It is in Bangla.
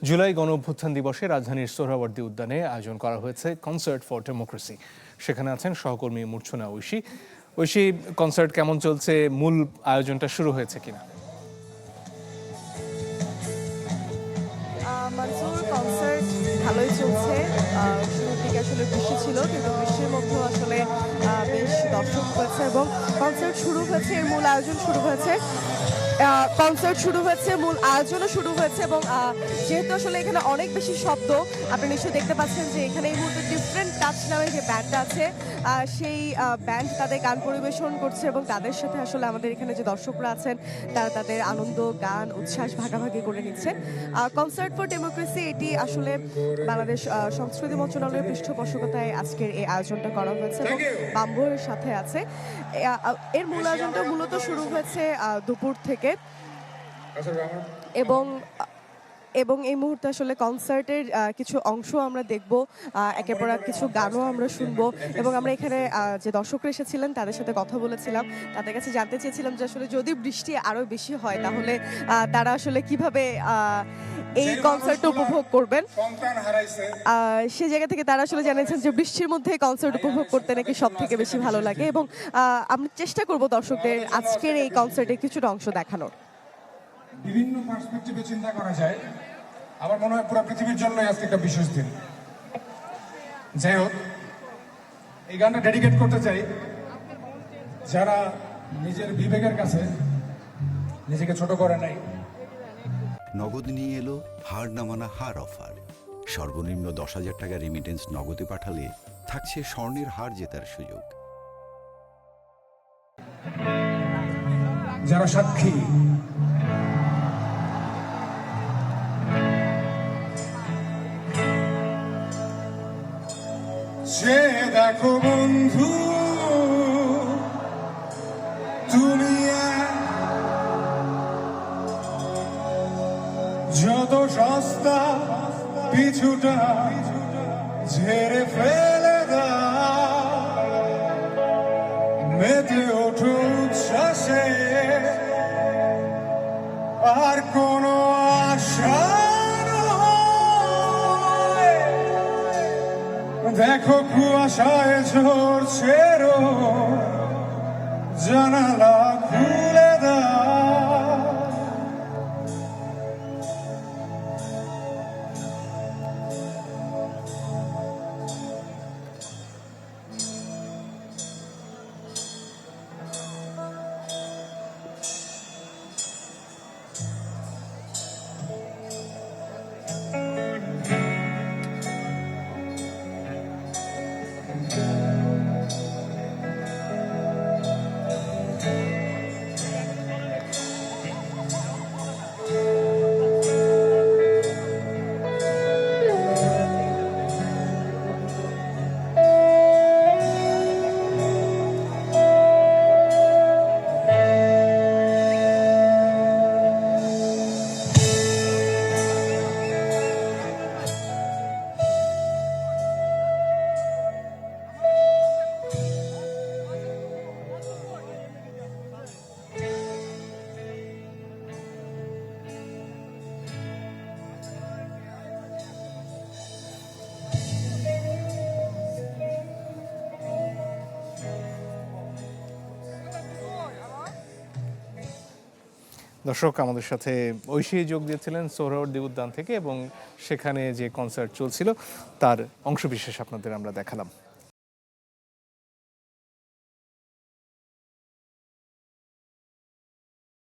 জুলাই গণঅভ্যুত্থান দিবসে রাজধানীর সোহরাওয়ার্দী উদ্যানে আয়োজন করা হয়েছে কনসার্ট ফর ডেমোক্রেসি। সেখানে আছেন সহকর্মী মূর্ছনা ঐশী। ঐশী, কনসার্ট কেমন চলছে? মূল আয়োজনটা শুরু হয়েছে কিনা? মানসুর, কনসার্ট ভালোই চলছে। শুরুর দিকে আসলে বৃষ্টি ছিল, কিন্তু বৃষ্টির মধ্যেও আসলে বেশ দর্শক হয়েছে এবং কনসার্ট শুরু হয়েছে। এর মূল আয়োজন শুরু হয়েছে, কনসার্ট শুরু হয়েছে, মূল আয়োজনও শুরু হয়েছে এবং যেহেতু আসলে এখানে অনেক বেশি শব্দ, আপনি নিশ্চয়ই দেখতে পাচ্ছেন যে এখানে এই মুহূর্তে ডিফারেন্ট টাচ নামে যে ব্যান্ডটা আছে, সেই ব্যান্ড তাদের গান পরিবেশন করছে এবং তাদের সাথে আসলে আমাদের এখানে যে দর্শকরা আছেন তারা তাদের আনন্দ, গান, উচ্ছ্বাস ভাগাভাগি করে নিচ্ছেন। কনসার্ট ফর ডেমোক্রেসি এটি আসলে বাংলাদেশ সংস্কৃতি মন্ত্রণালয়ের পৃষ্ঠপোষকতায় আজকের এই আয়োজনটা করা হয়েছে এবং বাম্বরের সাথে আছে। এর মূল আয়োজনটা মূলত শুরু হয়েছে দুপুর থেকে এবং এই মুহূর্তে আসলে কনসার্টের কিছু অংশ আমরা দেখব, একের পর এক কিছু গানও আমরা শুনবো এবং আমরা এখানে যে দর্শকরা এসেছিলেন তাদের সাথে কথা বলেছিলাম। তাদের কাছে জানতে চেয়েছিলাম যে আসলে যদি বৃষ্টি আরো বেশি হয় তাহলে তারা আসলে কিভাবে এই কনসার্টটা উপভোগ করবেন। সেই জায়গা থেকে তারা আসলে জানিয়েছেন যে বৃষ্টির মধ্যে কনসার্ট উপভোগ করতে নাকি সব থেকে বেশি ভালো লাগে এবং আমরা চেষ্টা করব দর্শকদের আজকের এই কনসার্টের কিছুটা অংশ দেখানোর। বিভিন্ন পার্সপেক্টিভে চিন্তা করা যায়। আমার মনে হয় পুরো পৃথিবীর জন্যই আজকে একটা বিশেষ দিন। যাই হোক, এই গানটা ডেডিকেট করতে চাই যারা নিজের বিবেকের কাছে নিজেকে ছোট করে নাই। নগদ নিয়ে এলো হার না মানা হার অফার। সর্বনিম্ন 10,000 টাকা রেমিটেন্স নগদে পাঠালে থাকছে স্বর্ণের হার জেতার সুযোগ। যারা সাক্ষী, সে দেখো বন্ধু, তুমি যত সস্তা পিছুটা ঝেড়ে ফেলে দাও, মেতে ওঠো উচ্ছ্বাসে, আর কোনো আশা দেখো কুয়াশায় ঝরছে জানালা খুলে দাও। দর্শক, আমাদের সাথে ঐশী যোগ দিয়েছিলেন সোহরাওয়ার্দী উদ্যান থেকে এবং সেখানে যে কনসার্ট চলছিল তার অংশবিশেষ আপনাদের আমরা দেখালাম।